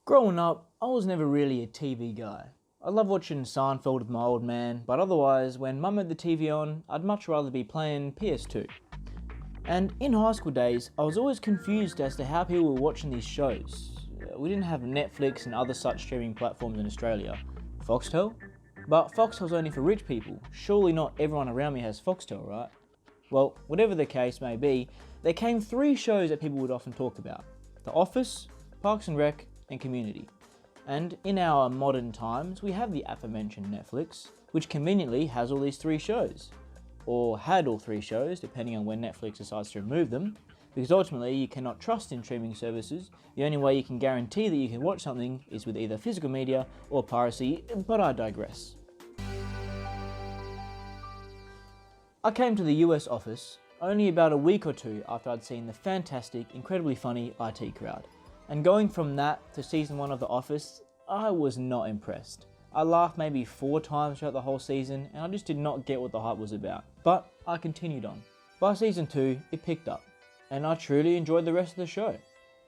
Growing up, I was never really a TV guy. I love watching Seinfeld with my old man, but otherwise, when mum had the TV on, I'd much rather be playing PS2. And in high school days, I was always confused as to how people were watching these shows. We didn't have Netflix and other such streaming platforms in Australia. Foxtel? But Foxtel's only for rich people. Surely not everyone around me has Foxtel, right? Well, whatever the case may be, there came three shows that people would often talk about. The Office, Parks and Rec, and Community. And in our modern times, we have the aforementioned Netflix, which conveniently has all these three shows. Or had all three shows, depending on when Netflix decides to remove them, because ultimately you cannot trust in streaming services. The only way you can guarantee that you can watch something is with either physical media or piracy, but I digress. I came to the US office only about a week or two after I'd seen the fantastic, incredibly funny IT Crowd. And going from that to season 1 of The Office, I was not impressed. I laughed maybe 4 times throughout the whole season, and I just did not get what the hype was about. But I continued on. By season 2, it picked up, and I truly enjoyed the rest of the show.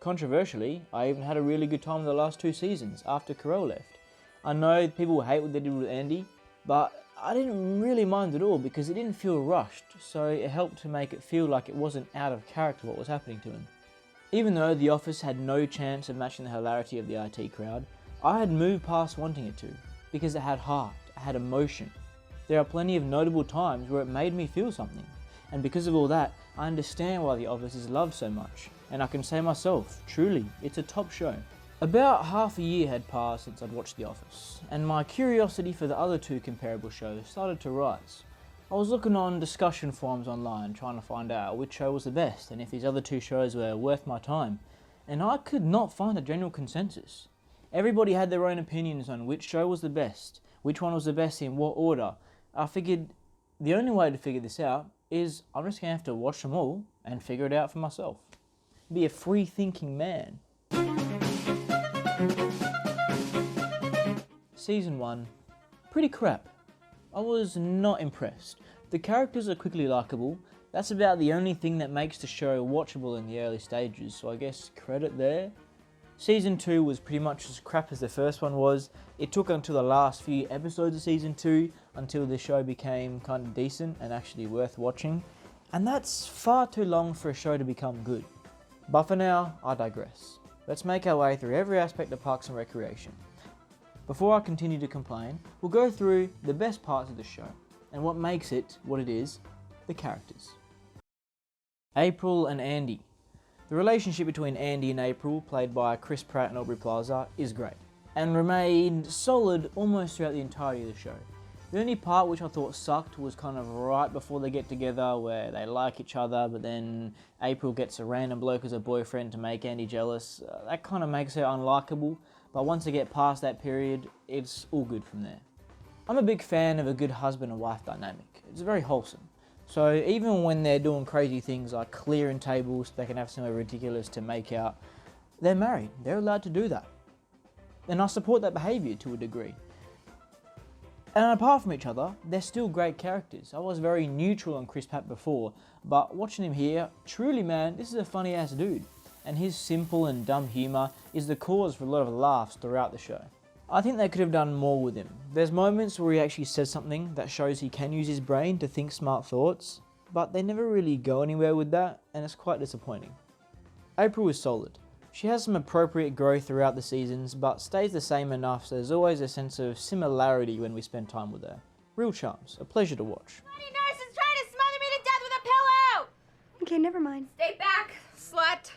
Controversially, I even had a really good time in the last 2 seasons after Carell left. I know people hate what they did with Andy, but I didn't really mind at all because it didn't feel rushed, so it helped to make it feel like it wasn't out of character what was happening to him. Even though The Office had no chance of matching the hilarity of the IT Crowd, I had moved past wanting it to, because it had heart, it had emotion. There are plenty of notable times where it made me feel something, and because of all that, I understand why The Office is loved so much, and I can say myself, truly, it's a top show. About half a year had passed since I'd watched The Office, and my curiosity for the other 2 comparable shows started to rise. I was looking on discussion forums online trying to find out which show was the best and if these other 2 shows were worth my time, and I could not find a general consensus. Everybody had their own opinions on which show was the best, which one was the best in what order. I figured the only way to figure this out is I'm just going to have to watch them all and figure it out for myself. Be a free-thinking man. Season 1, pretty crap. I was not impressed. The characters are quickly likeable. That's about the only thing that makes the show watchable in the early stages, so I guess credit there. Season 2 was pretty much as crap as the first one was. It took until the last few episodes of Season 2 until the show became kind of decent and actually worth watching. And that's far too long for a show to become good. But for now, I digress. Let's make our way through every aspect of Parks and Recreation. Before I continue to complain, we'll go through the best parts of the show and what makes it what it is, the characters. April and Andy. The relationship between Andy and April, played by Chris Pratt and Aubrey Plaza, is great and remained solid almost throughout the entirety of the show. The only part which I thought sucked was kind of right before they get together where they like each other, but then April gets a random bloke as a boyfriend to make Andy jealous. That kind of makes her unlikable. But once I get past that period, it's all good from there. I'm a big fan of a good husband and wife dynamic. It's very wholesome. So even when they're doing crazy things like clearing tables, they can have somewhere ridiculous to make out, they're married. They're allowed to do that. And I support that behaviour to a degree. And apart from each other, they're still great characters. I was very neutral on Chris Pratt before, but watching him here, truly man, this is a funny ass dude. And his simple and dumb humour is the cause for a lot of laughs throughout the show. I think they could have done more with him. There's moments where he actually says something that shows he can use his brain to think smart thoughts, but they never really go anywhere with that, and it's quite disappointing. April is solid. She has some appropriate growth throughout the seasons, but stays the same enough so there's always a sense of similarity when we spend time with her. Real charms, a pleasure to watch. Bloody nurse is trying to smother me to death with a pillow! Okay, never mind. Stay back, slut!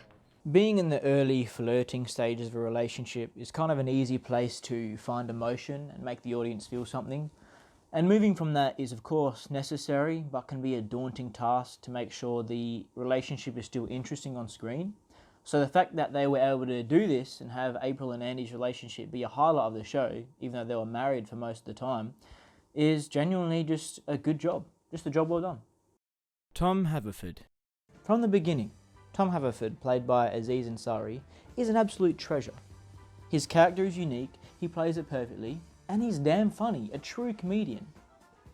Being in the early flirting stages of a relationship is kind of an easy place to find emotion and make the audience feel something. And moving from that is of course necessary, but can be a daunting task to make sure the relationship is still interesting on screen. So the fact that they were able to do this and have April and Andy's relationship be a highlight of the show, even though they were married for most of the time, is genuinely just a good job. Just a job well done. Tom Haverford. From the beginning, Tom Haverford, played by Aziz Ansari, is an absolute treasure. His character is unique, he plays it perfectly, and he's damn funny, a true comedian.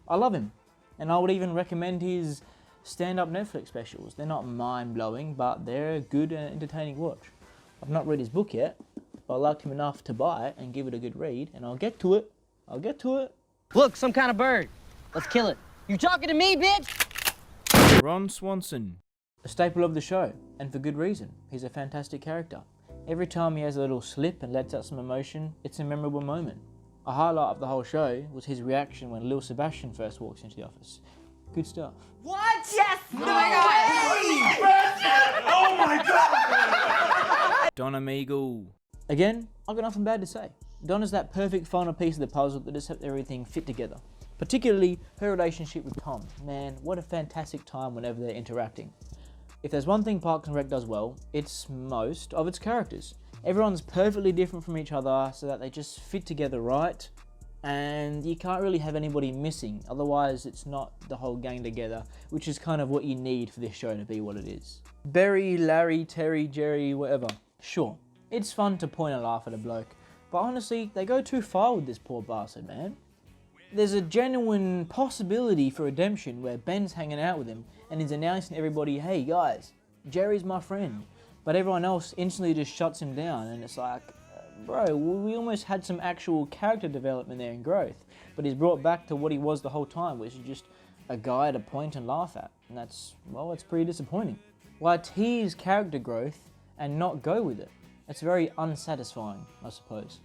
I love him, and I would even recommend his stand-up Netflix specials. They're not mind-blowing, but they're a good and entertaining watch. I've not read his book yet, I liked him enough to buy it and give it a good read, and I'll get to it. Look, some kind of bird. Let's kill it. You talking to me, bitch? Ron Swanson. A staple of the show, and for good reason. He's a fantastic character. Every time he has a little slip and lets out some emotion, it's a memorable moment. A highlight of the whole show was his reaction when Lil Sebastian first walks into the office. Good stuff. What? Yes! Oh my god! Oh my god! Donna Meagle. Again, I've got nothing bad to say. Donna's that perfect final piece of the puzzle that just helps everything fit together. Particularly her relationship with Tom. Man, what a fantastic time whenever they're interacting. If there's one thing Parks and Rec does well, it's most of its characters. Everyone's perfectly different from each other so that they just fit together right, and you can't really have anybody missing, otherwise it's not the whole gang together, which is kind of what you need for this show to be what it is. Barry, Larry, Terry, Jerry, whatever. Sure, it's fun to point and laugh at a bloke, but honestly, they go too far with this poor bastard, man. There's a genuine possibility for redemption where Ben's hanging out with him and is announcing to everybody, hey guys, Jerry's my friend. But everyone else instantly just shuts him down, and it's like, bro, we almost had some actual character development there and growth, but he's brought back to what he was the whole time, which is just a guy to point and laugh at. And that's, well, it's pretty disappointing. Why tease character growth and not go with it? It's very unsatisfying, I suppose.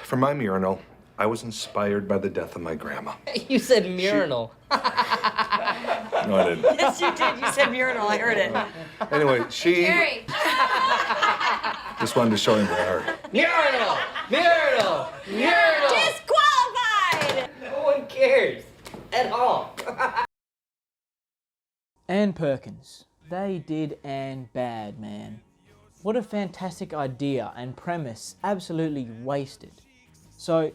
For my mural, I was inspired by the death of my grandma. You said murinal. No, I didn't. Yes, you did. You said murinal. I heard it. Anyway, she Jerry! just wanted to show him her heart. Murinal! Murinal! Murinal! Disqualified! No one cares. At all. And Perkins. They did Anne bad, man. What a fantastic idea and premise, absolutely wasted. So,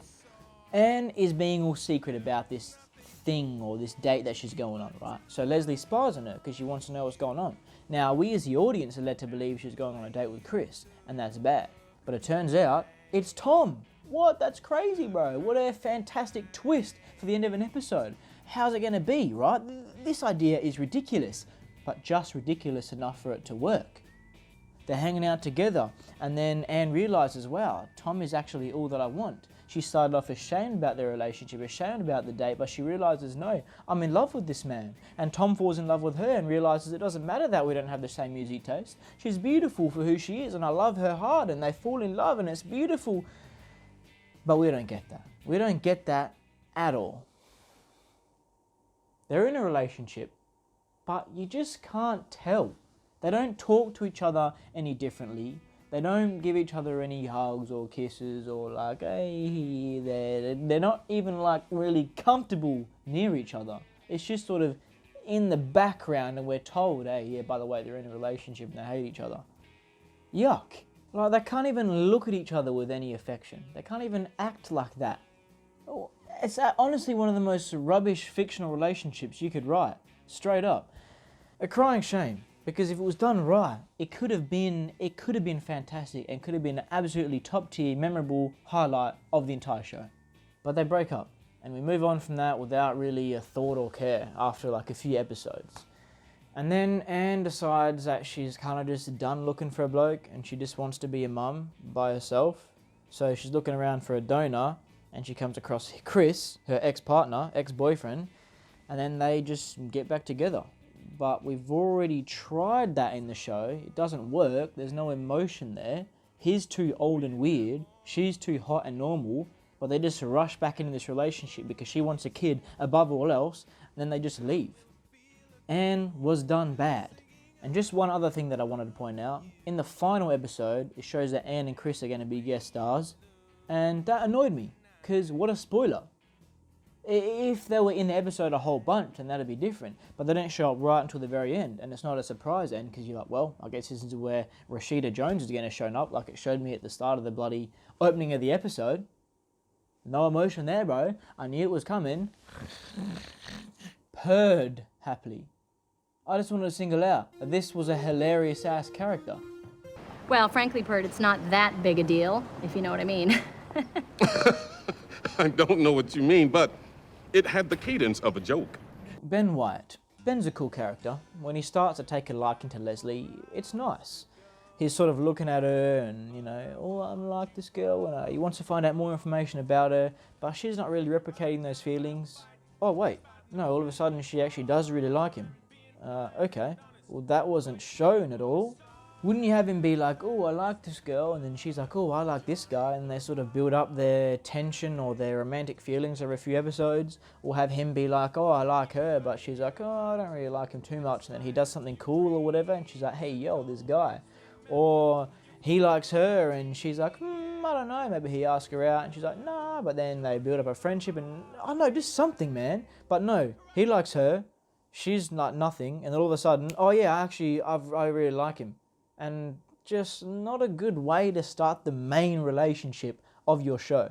Anne is being all secret about this thing or this date that she's going on, right? So Leslie spies on her because she wants to know what's going on. Now, we as the audience are led to believe she's going on a date with Chris, and that's bad. But it turns out, it's Tom. What? That's crazy, bro. What a fantastic twist for the end of an episode. How's it going to be, right? This idea is ridiculous, but just ridiculous enough for it to work. They're hanging out together, and then Anne realises, wow, Tom is actually all that I want. She started off ashamed about their relationship, ashamed about the date, but she realises, no, I'm in love with this man. And Tom falls in love with her and realises it doesn't matter that we don't have the same music taste. She's beautiful for who she is, and I love her hard, and they fall in love, and it's beautiful. But we don't get that. We don't get that at all. They're in a relationship, but you just can't tell. They don't talk to each other any differently. They don't give each other any hugs or kisses or like, hey, they're not even like really comfortable near each other. It's just sort of in the background, and we're told, hey, yeah, by the way, they're in a relationship and they hate each other. Yuck. Like, they can't even look at each other with any affection. They can't even act like that. It's honestly one of the most rubbish fictional relationships you could write. Straight up. A crying shame. Because if it was done right, it could have been fantastic and could have been an absolutely top tier, memorable highlight of the entire show. But they break up, and we move on from that without really a thought or care after like a few episodes. And then Anne decides that she's kind of just done looking for a bloke and she just wants to be a mum by herself. So she's looking around for a donor, and she comes across Chris, her ex-partner, ex-boyfriend, and then they just get back together. But we've already tried that in the show. It doesn't work. There's no emotion there. He's too old and weird. She's too hot and normal. But they just rush back into this relationship because she wants a kid above all else. And then they just leave. Anne was done bad. And just one other thing that I wanted to point out. In the final episode, it shows that Anne and Chris are going to be guest stars. And that annoyed me. Because what a spoiler. If they were in the episode a whole bunch, then that'd be different. But they don't show up right until the very end. And it's not a surprise end, because you're like, well, I guess this is where Rashida Jones is going to show up, like it showed me at the start of the bloody opening of the episode. No emotion there, bro. I knew it was coming. Purred happily. I just wanted to single out that this was a hilarious ass character. Well, frankly, Pert, it's not that big a deal, if you know what I mean. I don't know what you mean, but it had the cadence of a joke. Ben Wyatt. Ben's a cool character. When he starts to take a liking to Leslie, it's nice. he's sort of looking at her and, you know, oh, I'm like this girl, and he wants to find out more information about her, but she's not really replicating those feelings. Oh, wait, no, all of a sudden she actually does really like him. Okay, well, that wasn't shown at all. Wouldn't you have him be like, oh, I like this girl, and then she's like, oh, I like this guy, and they sort of build up their tension or their romantic feelings over a few episodes, or have him be like, oh, I like her, but she's like, oh, I don't really like him too much, and then he does something cool or whatever, and she's like, hey, yo, this guy. Or he likes her, and she's like, I don't know, maybe he asks her out, and she's like, nah, but then they build up a friendship, and, I don't know, just something, man. But no, he likes her, she's like nothing, and then all of a sudden, oh yeah, actually, I really like him. And just not a good way to start the main relationship of your show.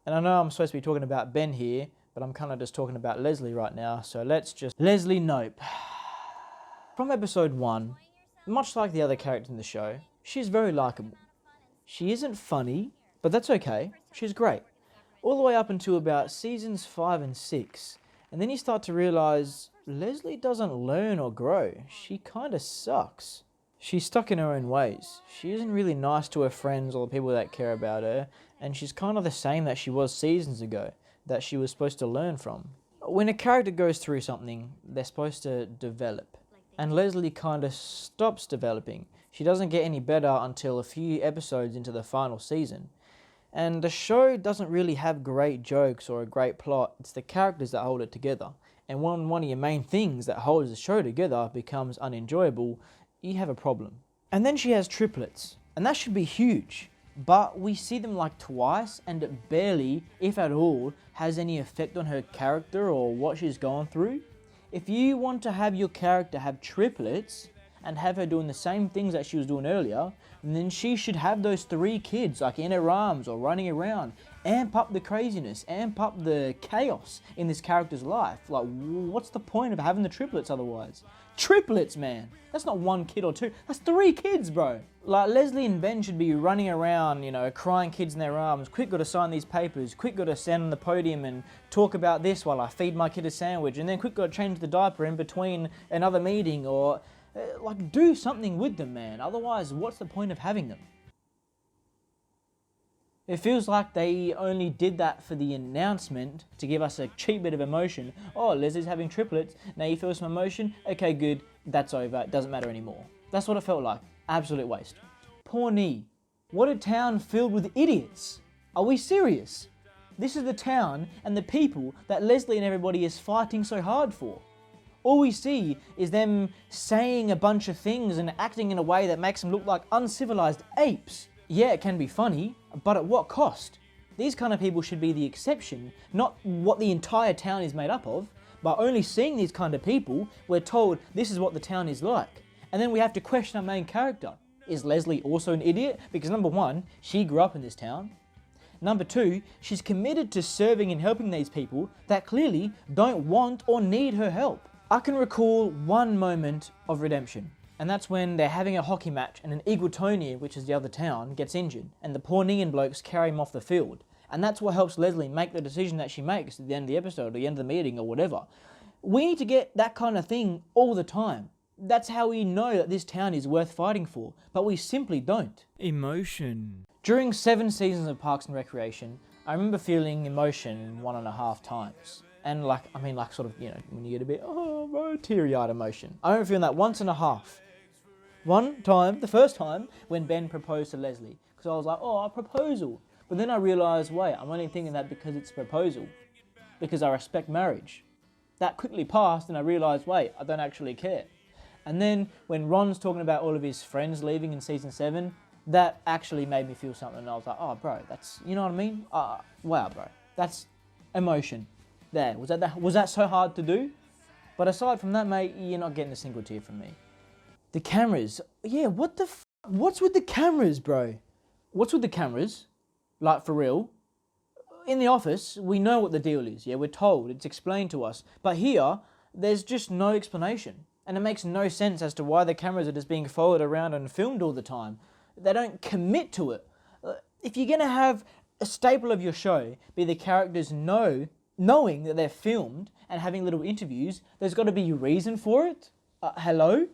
And I know I'm supposed to be talking about Ben here, but I'm kind of just talking about Leslie right now, so let's just... Leslie Knope. From episode 1, much like the other characters in the show, she's very likeable. She isn't funny, but that's okay, she's great. All the way up until about seasons 5 and 6, and then you start to realise Leslie doesn't learn or grow, she kind of sucks. She's stuck in her own ways. She isn't really nice to her friends or the people that care about her, and she's kind of the same that she was seasons ago, that she was supposed to learn from. When a character goes through something, they're supposed to develop. And Leslie kind of stops developing. She doesn't get any better until a few episodes into the final season. And the show doesn't really have great jokes or a great plot, it's the characters that hold it together. And when one of your main things that holds the show together becomes unenjoyable, you have a problem. And then she has triplets, and that should be huge, but we see them like twice, and it barely, if at all, has any effect on her character or what she's gone through. If you want to have your character have triplets and have her doing the same things that she was doing earlier, then she should have those 3 kids like in her arms or running around. Amp up the craziness, amp up the chaos in this character's life. Like, what's the point of having the triplets otherwise? Triplets, man! That's not 1 kid or 2, that's 3 kids, bro! Like, Leslie and Ben should be running around, you know, crying kids in their arms. Quick, gotta sign these papers. Quick, gotta stand on the podium and talk about this while I feed my kid a sandwich. And then quick, gotta change the diaper in between another meeting, or... like, do something with them, man. Otherwise, what's the point of having them? It feels like they only did that for the announcement to give us a cheap bit of emotion. Oh, Leslie's having triplets. Now you feel some emotion. Okay, good. That's over. It doesn't matter anymore. That's what it felt like. Absolute waste. Pawnee. What a town filled with idiots. Are we serious? This is the town and the people that Leslie and everybody is fighting so hard for. All we see is them saying a bunch of things and acting in a way that makes them look like uncivilized apes. Yeah, it can be funny, but at what cost? These kind of people should be the exception, not what the entire town is made up of. By only seeing these kind of people, we're told this is what the town is like. And then we have to question our main character. Is Leslie also an idiot? Because number 1, she grew up in this town. Number 2, she's committed to serving and helping these people that clearly don't want or need her help. I can recall one moment of redemption, and that's when they're having a hockey match and an Eagletonian, which is the other town, gets injured, and the Pawneean blokes carry him off the field. And that's what helps Leslie make the decision that she makes at the end of the episode, or the end of the meeting, or whatever. We need to get that kind of thing all the time. That's how we know that this town is worth fighting for, but we simply don't. Emotion. During 7 seasons of Parks and Recreation, I remember feeling emotion 1.5 times. And sort of, you know, when you get a bit, teary-eyed emotion. I remember feeling that 1.5. One time, the first time, when Ben proposed to Leslie. Because I was like, oh, a proposal. But then I realised, wait, I'm only thinking that because it's a proposal. Because I respect marriage. That quickly passed and I realised, wait, I don't actually care. And then when Ron's talking about all of his friends leaving in season 7, that actually made me feel something. And I was like, oh, bro, that's, you know what I mean? Wow, bro, that's emotion. There, was that so hard to do? But aside from that, mate, you're not getting a single tear from me. The cameras, yeah, what's with the cameras, bro? What's with the cameras? Like, for real? In The Office, we know what the deal is, yeah, we're told, it's explained to us. But here, there's just no explanation. And it makes no sense as to why the cameras are just being followed around and filmed all the time. They don't commit to it. If you're gonna have a staple of your show be the characters knowing that they're filmed and having little interviews, there's got to be a reason for it. Hello?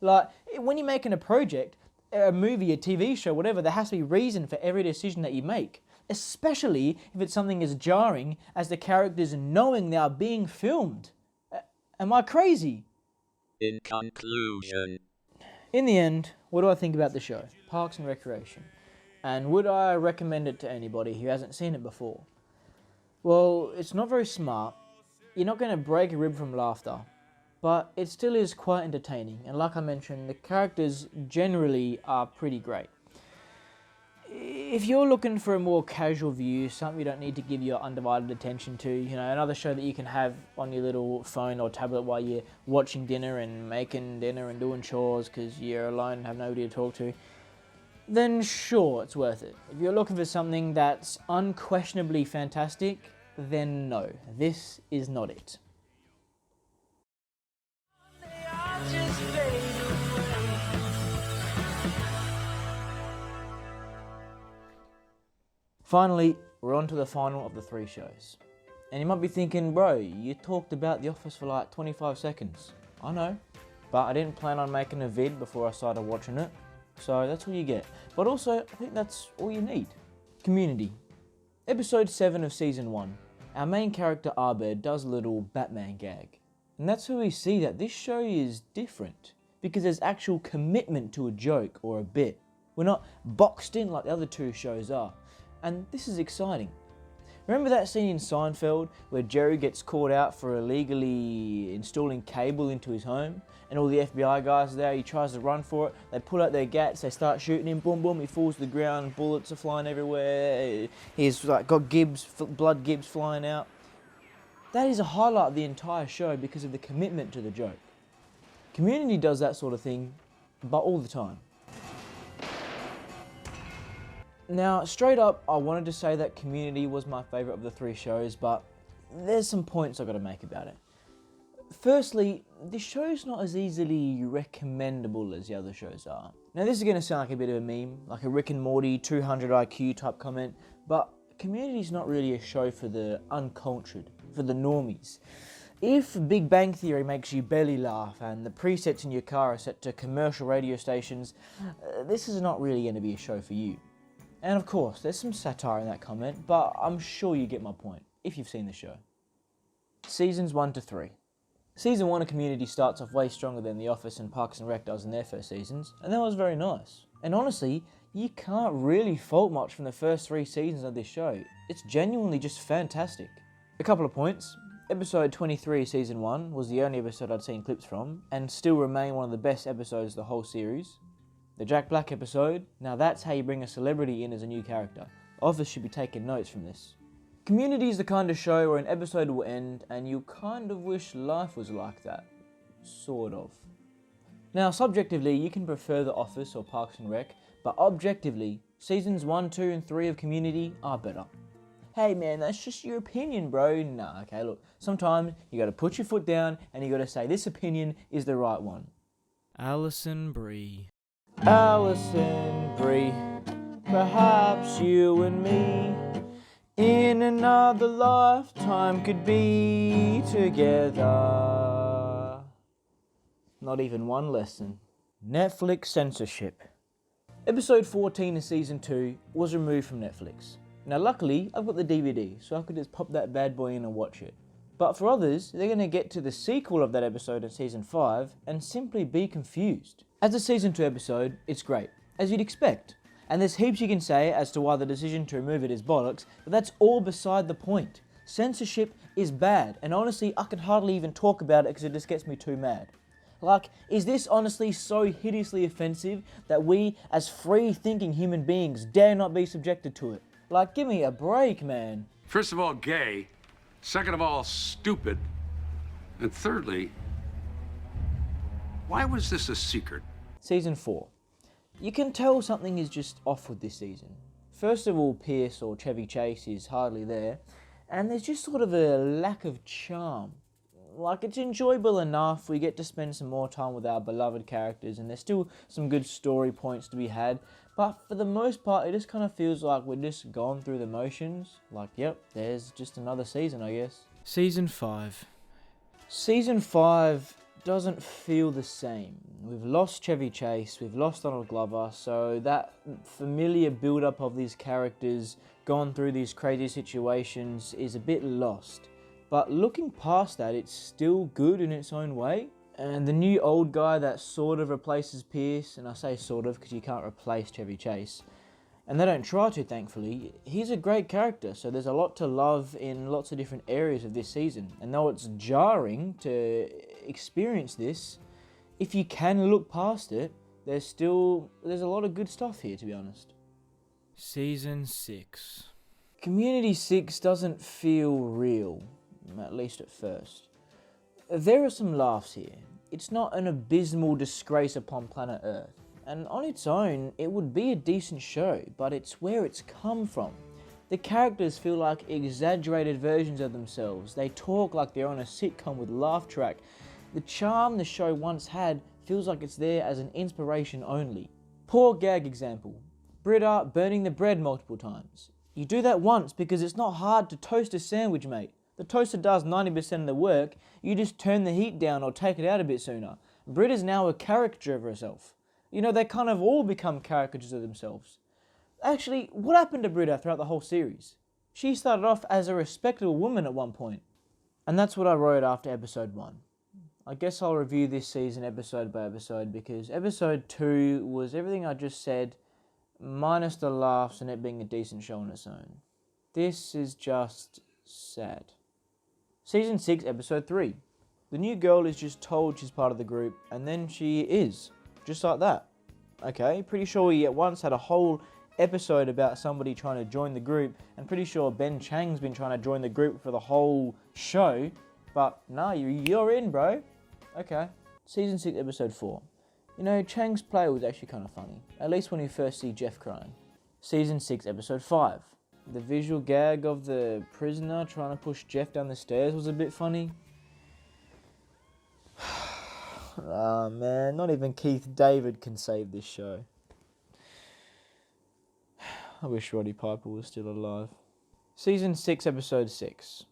Like, when you're making a project, a movie, a TV show, whatever, there has to be reason for every decision that you make. Especially if it's something as jarring as the characters knowing they are being filmed. Am I crazy? In conclusion. In the end, what do I think about the show, Parks and Recreation? And would I recommend it to anybody who hasn't seen it before? Well, it's not very smart. You're not going to break a rib from laughter. But it still is quite entertaining. And like I mentioned, the characters generally are pretty great. If you're looking for a more casual view, something you don't need to give your undivided attention to, you know, another show that you can have on your little phone or tablet while you're watching dinner and making dinner and doing chores because you're alone and have nobody to talk to, then sure, it's worth it. If you're looking for something that's unquestionably fantastic, then no, this is not it. Finally, we're on to the final of the 3 shows. And you might be thinking, bro, you talked about The Office for like 25 seconds. I know, but I didn't plan on making a vid before I started watching it, so that's all you get. But also, I think that's all you need. Community. Episode 7 of Season 1. Our main character Abed does a little Batman gag. And that's where we see that this show is different, because there's actual commitment to a joke or a bit. We're not boxed in like the other 2 shows are. And this is exciting. Remember that scene in Seinfeld where Jerry gets caught out for illegally installing cable into his home and all the FBI guys are there, he tries to run for it, they pull out their gats, they start shooting him, boom boom, he falls to the ground, bullets are flying everywhere, he's like got blood gibs flying out. That is a highlight of the entire show because of the commitment to the joke. Community does that sort of thing, but all the time. Now, straight up, I wanted to say that Community was my favourite of the 3 shows, but there's some points I've got to make about it. Firstly, the show's not as easily recommendable as the other shows are. Now, this is going to sound like a bit of a meme, like a Rick and Morty 200 IQ type comment, but Community's not really a show for the uncultured, for the normies. If Big Bang Theory makes you belly laugh and the presets in your car are set to commercial radio stations, this is not really going to be a show for you. And of course, there's some satire in that comment, but I'm sure you get my point, if you've seen the show. Seasons 1 to 3. Season 1 of Community starts off way stronger than The Office and Parks and Rec does in their first seasons, and that was very nice. And honestly, you can't really fault much from the first 3 seasons of this show. It's genuinely just fantastic. A couple of points. Episode 23 of Season 1 was the only episode I'd seen clips from, and still remain one of the best episodes of the whole series. The Jack Black episode, now that's how you bring a celebrity in as a new character. Office should be taking notes from this. Community is the kind of show where an episode will end and you kind of wish life was like that. Sort of. Now, subjectively, you can prefer The Office or Parks and Rec, but objectively, Seasons 1, 2 and 3 of Community are better. Hey man, that's just your opinion, bro. Nah, okay, look, sometimes you gotta put your foot down and you gotta say this opinion is the right one. Alison Brie. Alison Brie, perhaps you and me in another lifetime could be together. Not even one lesson. Netflix censorship. Episode 14 of Season 2 was removed from Netflix. Now luckily, I've got the DVD, so I could just pop that bad boy in and watch it. But for others, they're going to get to the sequel of that episode in Season 5 and simply be confused. As a Season 2 episode, it's great, as you'd expect. And there's heaps you can say as to why the decision to remove it is bollocks, but that's all beside the point. Censorship is bad, and honestly, I can hardly even talk about it because it just gets me too mad. Like, is this honestly so hideously offensive that we, as free-thinking human beings, dare not be subjected to it? Like, give me a break, man. First of all, gay. Second of all, stupid. And thirdly, why was this a secret? Season 4. You can tell something is just off with this season. First of all, Pierce or Chevy Chase is hardly there, and there's just sort of a lack of charm. Like, it's enjoyable enough, we get to spend some more time with our beloved characters, and there's still some good story points to be had, but for the most part, it just kind of feels like we're just gone through the motions. Like, yep, there's just another season, I guess. Season 5. Season 5 doesn't feel the same. We've lost Chevy Chase, we've lost Donald Glover, so that familiar build-up of these characters gone through these crazy situations is a bit lost. But looking past that, it's still good in its own way. And the new old guy that sort of replaces Pierce, and I say sort of because you can't replace Chevy Chase, and they don't try to, thankfully, he's a great character, so there's a lot to love in lots of different areas of this season. And though it's jarring to experience this, if you can look past it, there's a lot of good stuff here, to be honest. Season 6. Community 6 doesn't feel real, at least at first. There are some laughs here. It's not an abysmal disgrace upon planet Earth. And on its own, it would be a decent show, but it's where it's come from. The characters feel like exaggerated versions of themselves. They talk like they're on a sitcom with laugh track. The charm the show once had feels like it's there as an inspiration only. Poor gag example. Britta burning the bread multiple times. You do that once because it's not hard to toast a sandwich, mate. The toaster does 90% of the work, you just turn the heat down or take it out a bit sooner. Britta's now a caricature of herself. You know, they kind of all become caricatures of themselves. Actually, what happened to Britta throughout the whole series? She started off as a respectable woman at one point. And that's what I wrote after episode 1. I guess I'll review this season episode by episode because episode 2 was everything I just said, minus the laughs and it being a decent show on its own. This is just sad. Season 6, episode 3. The new girl is just told she's part of the group, and then she is. Just like that. Okay, pretty sure we at once had a whole episode about somebody trying to join the group, and pretty sure Ben Chang's been trying to join the group for the whole show, but no, you're in, bro. Okay. Season 6, episode 4. You know, Chang's play was actually kind of funny, at least when you first see Jeff crying. Season 6, episode 5. The visual gag of the prisoner trying to push Jeff down the stairs was a bit funny. Ah, man, not even Keith David can save this show. I wish Roddy Piper was still alive. Season 6, episode 6.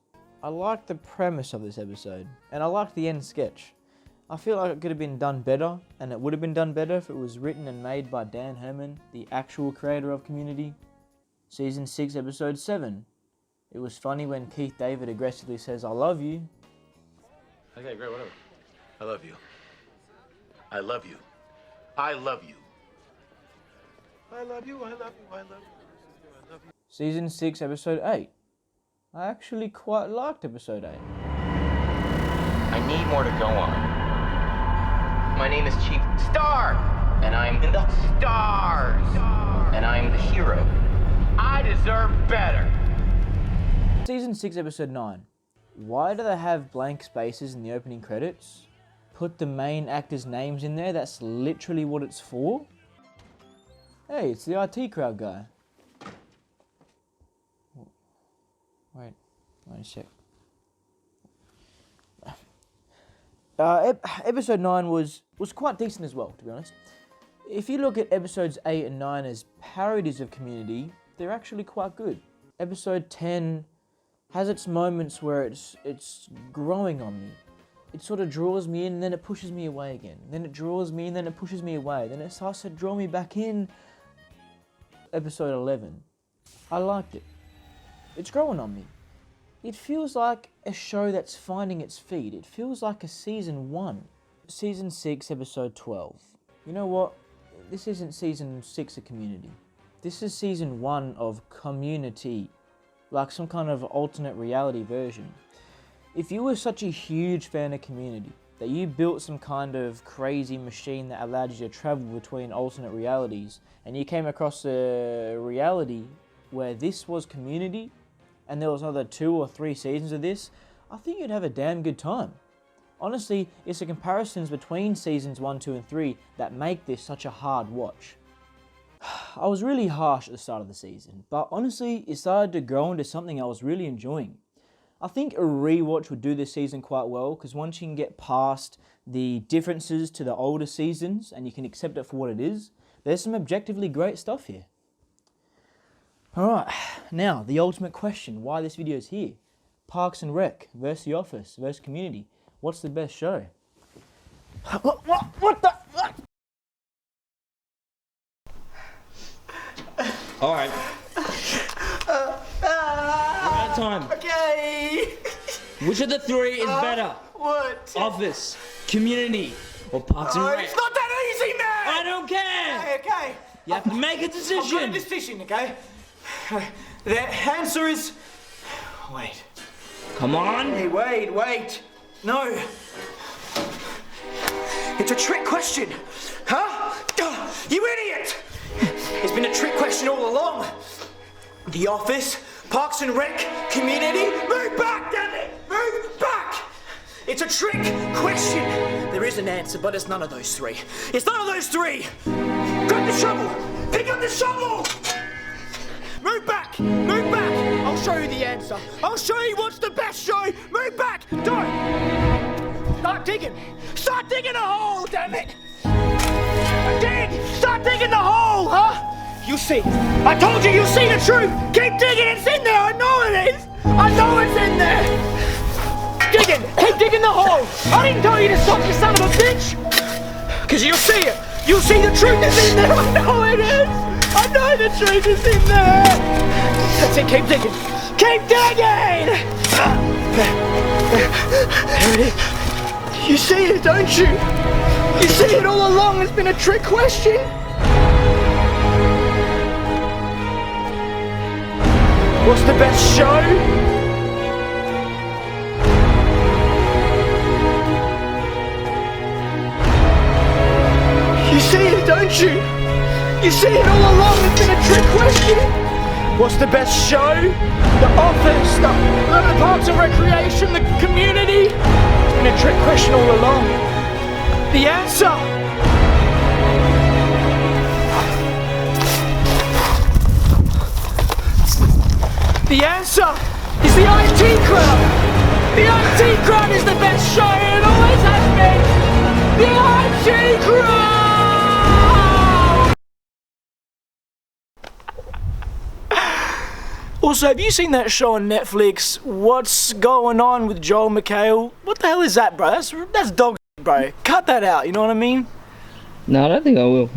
I liked the premise of this episode, and I liked the end sketch. I feel like it could have been done better, and it would have been done better if it was written and made by Dan Herman, the actual creator of Community. Season 6, episode 7. It was funny when Keith David aggressively says, "I love you." Okay, great, whatever. I love you. I love you. I love you. I love you, I love you, I love you, I love you. Season 6, episode 8. I actually quite liked episode 8. I need more to go on. My name is Chief Star, and I'm in the stars, and I'm the hero. I deserve better. Season 6, episode 9. Why do they have blank spaces in the opening credits? Put the main actors' names in there, that's literally what it's for. Hey, it's the IT crowd guy. Wait a sec. Episode 9 was quite decent as well, to be honest. If you look at episodes 8 and 9 as parodies of Community, they're actually quite good. Episode 10 has its moments where it's growing on me. It sort of draws me in and then it pushes me away again. Then it draws me and then it pushes me away. Then it starts to draw me back in. Episode 11. I liked it. It's growing on me. It feels like a show that's finding its feet. It feels like a season 1. Season 6, episode 12. You know what? This isn't season 6 of Community. This is season 1 of Community. Like some kind of alternate reality version. If you were such a huge fan of Community, that you built some kind of crazy machine that allowed you to travel between alternate realities, and you came across a reality where this was Community, and there was another 2 or 3 seasons of this, I think you'd have a damn good time. Honestly, it's the comparisons between seasons 1, 2, and 3 that make this such a hard watch. I was really harsh at the start of the season, but honestly, it started to grow into something I was really enjoying. I think a rewatch would do this season quite well, because once you can get past the differences to the older seasons, and you can accept it for what it is, there's some objectively great stuff here. Alright, now, the ultimate question, why this video is here. Parks and Rec versus The Office versus Community. What's the best show? What the? All right. We're out of time. Okay. Which of the three is better? What? Office, community, or Parks and Rec? It's not that easy, man! I don't care! Okay. You have to make a I've got a decision. decision, okay? The answer is... Wait. Come on. Hey, wait. No. It's a trick question. Huh? You idiot! It's been a trick question all along. The office, Parks and Rec, community. Move back, damn it! Move back! It's a trick question. There is an answer, but it's none of those three. It's none of those three. Grab the shovel. Pick up the shovel. Move back. Move back. I'll show you the answer. I'll show you what's the best show. Move back. Don't. Start digging. Start digging a hole, damn it. Dig. Start digging the hole, huh? You'll see. I told you you'll see the truth. Keep digging. It's in there. I know it is. I know it's in there. Digging. Keep digging the hole. I didn't tell you to stop, you son of a bitch. Because you'll see it. You'll see the truth is in there. I know it is. I know the truth is in there. That's it. Keep digging. Keep digging. There it is. You see it, don't you? You see it all along. It's been a trick question. What's the best show? You see it, don't you? You see it all along, it's been a trick question. What's the best show? The office, the Parks and Recreation, the community. It's been a trick question all along. The answer. The answer is the IT crowd. The IT crowd is the best show, and it always has been. The IT crowd. Also, have you seen that show on Netflix, What's Going On with Joel McHale? What the hell is that, bro? That's dog shit, bro. Cut that out, you know what I mean? No, I don't think I will.